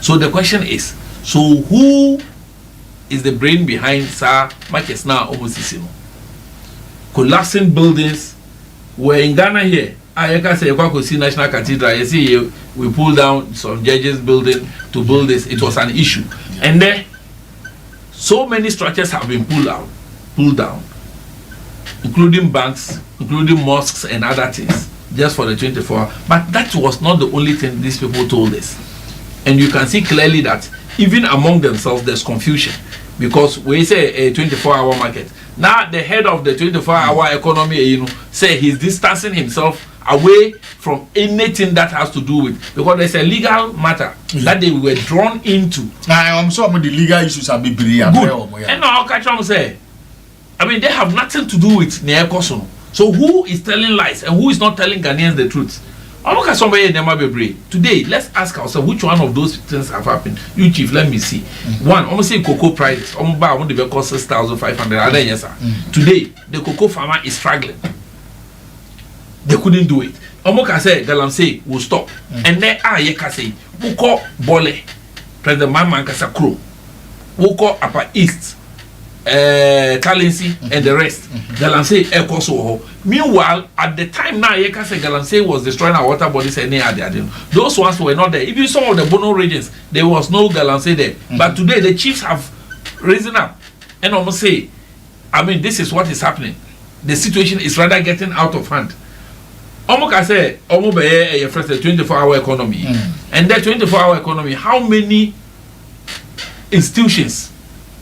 So the question is, so who is the brain behind Sir markets now almost collapsing buildings. We're in Ghana here. I can say you see National Cathedral. You see we pulled down some judges' building to build this. It was an issue, and then so many structures have been pulled down, including banks, including mosques and other things, just for the 24 hour. But that was not the only thing these people told us. And you can see clearly that even among themselves there's confusion, because we say a 24-hour market. Now the head of the 24-hour economy, say he's distancing himself away from anything that has to do with, because there's a legal matter that they were drawn into. I'm sure the legal issues are good. And now catch on say, I mean, they have nothing to do with Neakosono. So who is telling lies and who is not telling Ghanaians the truth? Today, let's ask ourselves which one of those things have happened. You chief, let me see. One, I'm say cocoa prices. I'm buy one the cost 6,500. Yes, sir. Today, the cocoa farmer is struggling. They couldn't do it. Omoka say Galamsey will stop. And then Yeka say, Woko Bole, President Mama Kasa Kro, Woko Upper East, Talensi, and the rest. Galamsey Ekoso. Meanwhile, at the time now, Yeka say Galamsey was destroying our water bodies and those ones were not there. Even some of the Bono regions, there was no Galamsey there. But today, the chiefs have risen up. And almost say, I mean, this is what is happening. The situation is rather getting out of hand. Omoka say, Omobe a first 24-hour economy. And that 24-hour economy, how many institutions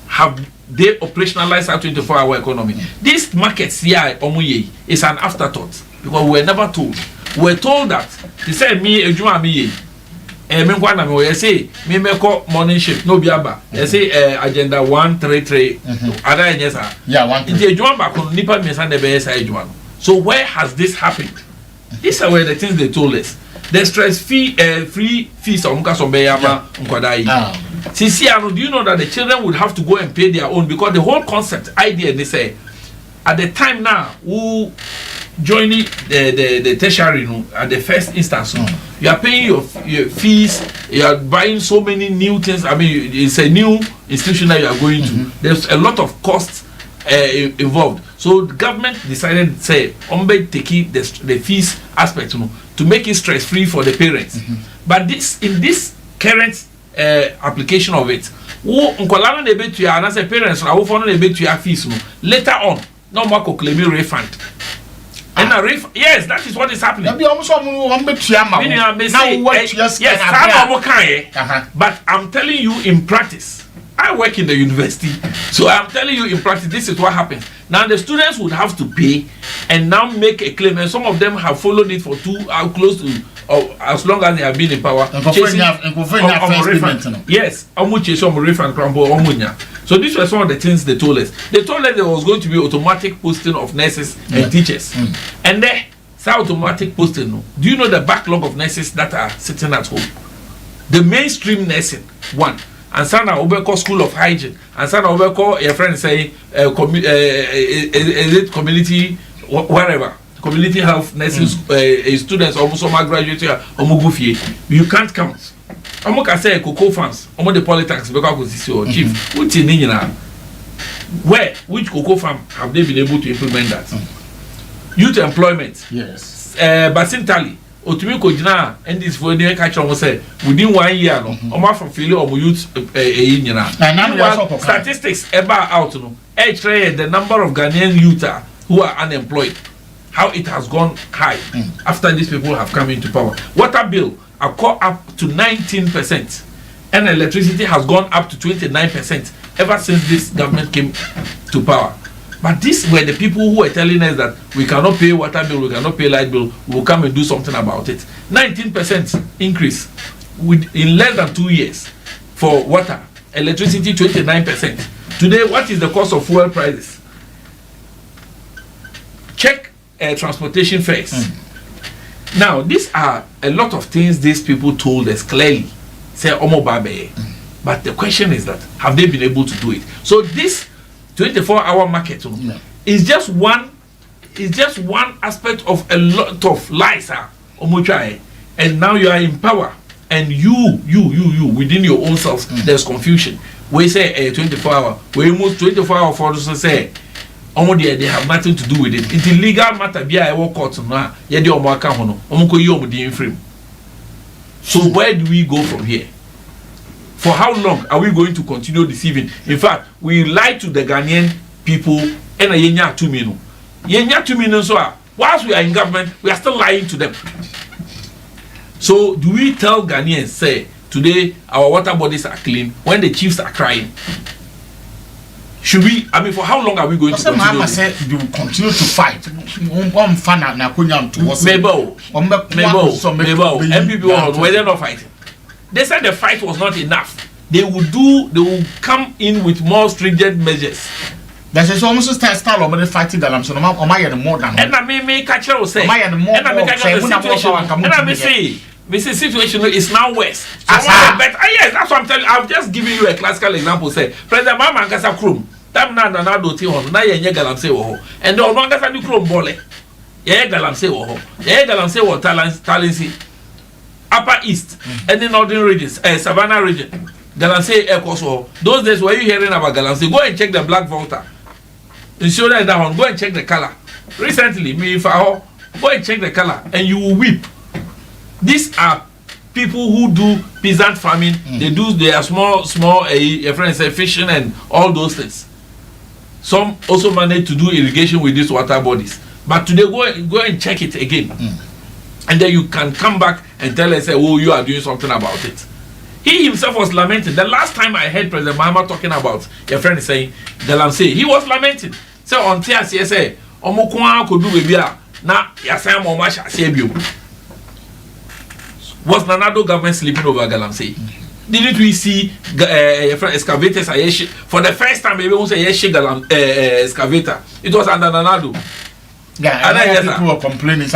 have they operationalized our 24-hour economy? This market here, Omoye, is an afterthought, because we were never told. We were told that they said me ejuma me me say me make morning shift no biaba. They say agenda 133 other yes sir. Yeah, 133. So where has this happened? These are where the things they told us. The stress free fees on Mukasombeama Nkwadai. Sisiano, do you know that the children would have to go and pay their own, because the whole concept idea they say at the time now who joining the tertiary at the first instance, you are paying your fees, you are buying so many new things. I mean, it's a new institution that you are going to. There's a lot of costs involved. So the government decided, say, taking the fees aspect to make it stress-free for the parents. But in this current application of it, parents fees later on, no more claim refund. And yes, that is what is happening. But I'm telling you in practice. I work in the university, so I'm telling you in practice, this is what happens. Now the students would have to pay and now make a claim, and some of them have followed it for close to as long as they have been in power. Yes, so these were some of the things they told us. They told us there was going to be automatic posting of nurses and teachers, and then automatic posting. Do you know the backlog of nurses that are sitting at home? The mainstream nursing one. And Sana Obeko School of Hygiene, and Sana Obeko, your friend say, community, whatever, community health nurses, students, almost all my graduates, you can't count. I'm going to say, cocoa farms, I'm the politics because your chief, which cocoa farm have they been able to implement that? Youth employment, yes, Basin Tally. And this for the catch on say within 1 year, from failure of youth statistics about out the number of Ghanaian youth who are unemployed, how it has gone high after these people have come into power. Water bill are caught up to 19%, and electricity has gone up to 29% ever since this government came to power. But these were the people who were telling us that we cannot pay water bill, we cannot pay light bill, we will come and do something about it. 19% increase in less than 2 years for water, electricity 29%. Today, what is the cost of fuel prices? Check transportation fares. Now, these are a lot of things these people told us clearly. Say, Omobabe. But the question is that, have they been able to do it? So this 24-hour market is just one aspect of a lot of lies, and now you are in power and you within your own selves, there's confusion. We say 24 hour, we move 24 hour for us to say, they have nothing to do with it. It's illegal matter. Be I walk out now. Yeah, the omaka hono. Omako yom di inframe. So where do we go from here? For how long are we going to continue deceiving? In fact, we lie to the Ghanaian people and a yenya 2 million. Yenya 2 million so whilst we are in government, we are still lying to them. So do we tell Ghanaians, say, today our water bodies are clean when the chiefs are crying? Should we, I mean, for how long are we going to continue? Mama said you will continue to fight. Maybe. MPP were they not fighting? They said the fight was not enough. They will come in with more stringent measures. That's almost style of the fighting that I'm so more than. And I may catch you say, and I may catch the situation. And I may say, this situation is now worse. So yes, that's what I'm telling you. I'm just giving you a classical example. Say, President Mama Angasa Krum, Tam na do ti hon, na ye galam say wo. And the Mangasa du Krum bole. Ye galam say wo. Ye galam say wo talensi. Upper East, and the northern regions, Savannah region, Galamsey Ecoso. Those days were you hearing about Galamsey? Go and check the black voter. Ensure that one. Go and check the color. Recently, go and check the color, and you will weep. These are people who do peasant farming. They do their small, your friends say fishing and all those things. Some also manage to do irrigation with these water bodies. But today, go and check it again. And then you can come back and tell us, oh, you are doing something about it. He himself was lamenting. The last time I heard President Mahama talking about, your friend is saying, Galamsey, he was lamenting. So on TRC, say, Omokwa could do baby, na yasam omasha sebio. Was Nanado government sleeping over Galamsey? Didn't we see your friend excavators for the first time? Maybe we say excavator. It was under Nanado. Yeah, and people were complaining.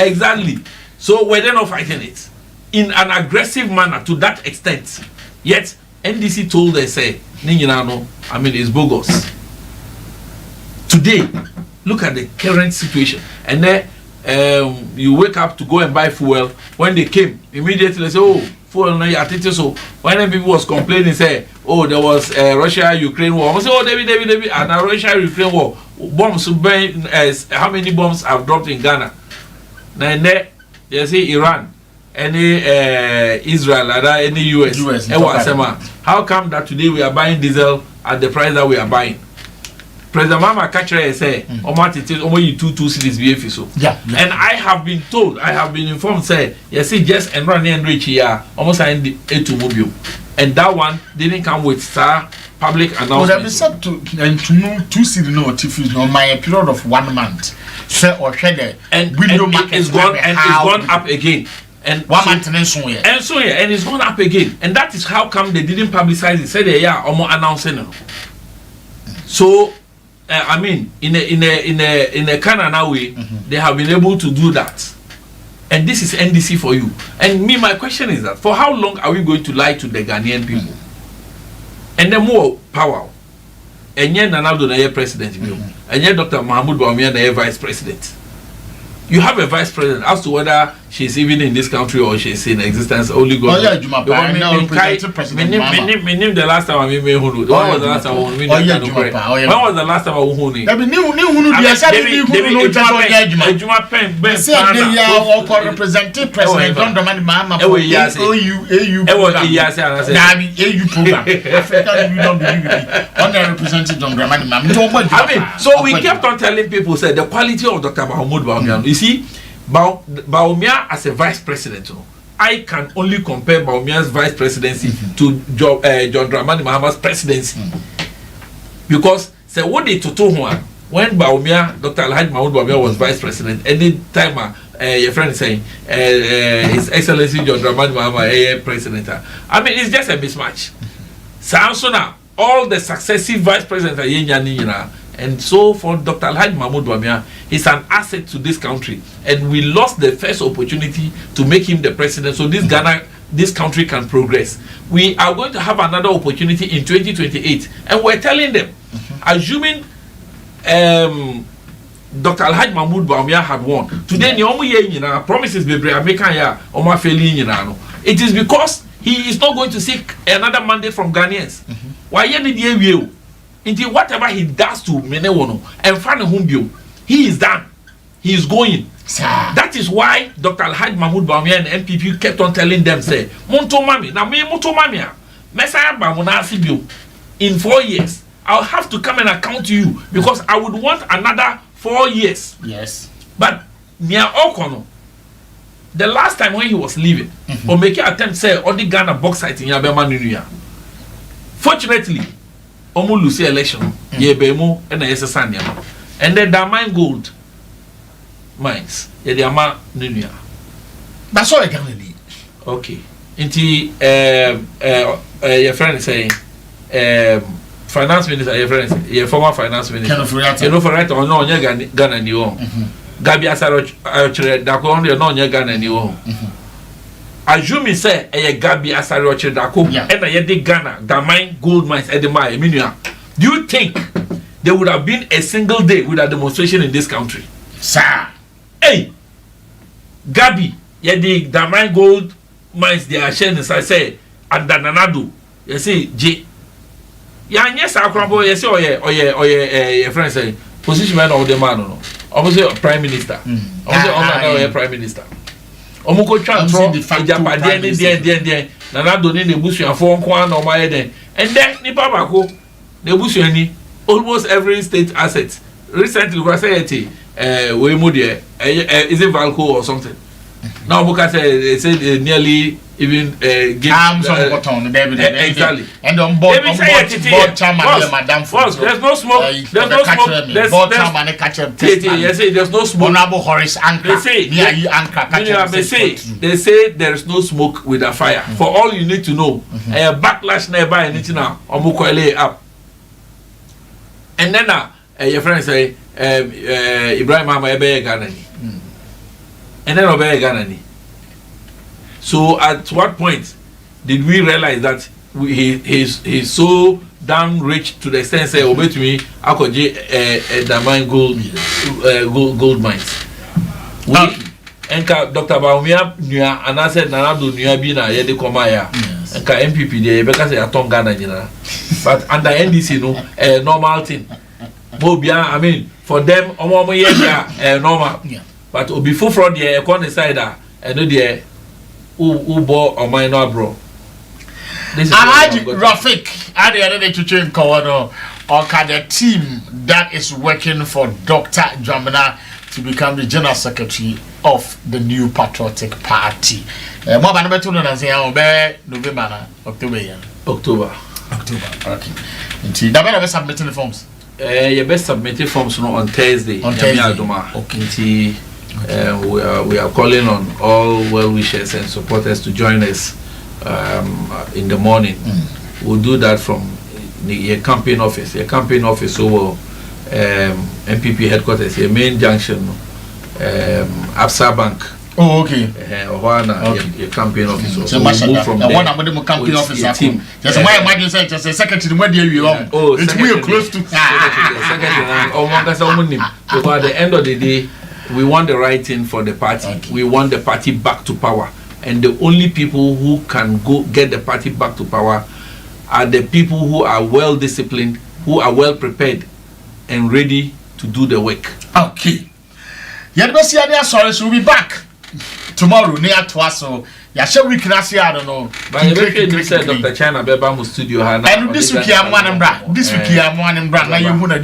Exactly. So we're not fighting it in an aggressive manner to that extent. Yet NDC told us, say, I mean, it's bogus. Today, look at the current situation, and then you wake up to go and buy fuel. When they came, immediately they say, oh, fuel no, so when people was complaining, say, oh, there was Russia-Ukraine war. I say, oh, David, and the Russia-Ukraine war, bombs, how many bombs have dropped in Ghana? Now, they say Iran, any Israel, any US. How come that today we are buying diesel at the price that we are buying? President Mama Kachre say, you 2 cities BF so. Yeah. And I have been told, I have been informed, say, yes, just and run and reach here, almost signed the A2 and that one didn't come with public announcement. Well, said to know 2 cities no TV no my period of 1 month. Say or share and it's gone up again. And 1 month and so it's gone up again. And that is how come they didn't publicize it. Say they are almost announcing. So I mean, in a Canada way, they have been able to do that, and this is NDC for you. And my question is that for how long are we going to lie to the Ghanaian people? And then more power. And yet Nanado na president, and yet Dr. Mahmoud Bawumia na vice president. You have a vice president as to whether she's even in this country or she's in existence. Only God. Name the last time I mean when was the last time when was the last time I represented President John Dramani Mahama for AU program. African Union represented John Dramani Mahama. I mean, so we kept on telling people say the quality of Dr. Mahmoud Bawumia. You see, Bawumia as a vice president, I can only compare Bawumia's vice presidency to John Dramani Mahama's presidency. Because say what they told when Bawumia, Dr. Alhaji Mahmoud Bawumia was vice president, any time your friend is saying His Excellency John Dramani Mahama president. I mean, it's just a mismatch. So now all the successive vice presidents are and so for Dr. Alhaji Mahmoud Bawumia, he's an asset to this country, and we lost the first opportunity to make him the president. So this country can progress. We are going to have another opportunity in 2028, and we're telling them, assuming Dr. Alhaji Mahmoud Bawumia had won. Today, yeah. Promises bebre American ya Oma failing. It is because he is not going to seek another mandate from Ghanaians. Why until whatever he does to Menewono and find him, he is done. He is going. That is why Dr. Alhaji Mahmoud Bawumia and NPP kept on telling them, say, Monto Mami, na me Monto Mamia, Messiah Bamuna Sibio, in 4 years, I'll have to come and account to you because I would want another 4 years. Yes. But Nia Okono, the last time when he was leaving, or making attempt say on the Ghana box site in Yabema Nuya. Fortunately, Omu Lucy election, Yebemu and the SSN. And then the mine gold mines, Yama Nuya. That's all I can need. Okay. Inti your friend is saying finance minister, your friend, your former finance minister. You know for right or no Ghana ni o. Gabi Asaro Chere Dako on no Ghana ni o. Assume say Gabi Asaro Chere Dako and a yedi Ghana, the mine gold mines at the mine. Do you think there would have been a single day with a demonstration in this country? Sir. Hey, Gabi, yedi the mine gold mines they are sharing as I say at Dananado. You see, J. Yes, I crumble. Yes, your friend say position man of the man. No, obviously prime minister. Obviously, prime minister. Omuko transfer Japan. Nanado ni nebusu ya phone kwa no my then. And then ni baba ko nebusu ni almost every state asset. Recently, we say we moved there. Is it Valco or something? Now, because they said nearly even give exactly. And on board chairman, Madam Fox. There's no smoke. There's no smoke. There's no smoke. Honorable Horace Anchor. They say there is no smoke with a fire. For all you need to know, a backlash nearby anything now. Up. And then your friend say, Ibrahim Mama Ebe Ganani. And then Obey Ganani. So at what point did we realize that he's so damn rich to the extent say obey to me I could the mine gold mines. We and Dr. Bawumia Nuya and I said Nanado Nuya Bina Yedi Komaya and MPP there because they are Tom Ghana. But under NDC no a normal thing. I mean for them normal. But before fraud the economy side and no the who bought or minor bro. Rafik, at the other day to change Kawano or the team that is working for Dr. Dramana to become the General Secretary of the New Patriotic Party. More than November, October. Okay. Until the submitting the forms. Your best submitted forms on Thursday. Okay. We are calling on all well-wishers and supporters to join us in the morning. We'll do that from the campaign office. Your campaign office over MPP headquarters, your main junction, Absa Bank. Oh, okay. Your campaign office. So we'll move from there. One of the campaign office team. Just my imagine say just a secretary where you are. Oh, it's we close to secretary. Because at the end of the day, we want the right thing for the party. Okay. We want the party back to power. And the only people who can go get the party back to power are the people who are well disciplined, who are well prepared and ready to do the work. Okay. Sorry, so we'll be back tomorrow near to us. So shall we can see I don't know. But you said Dr. China Beba studio. And this week I'm one and this week I'm one and brand. Now you want to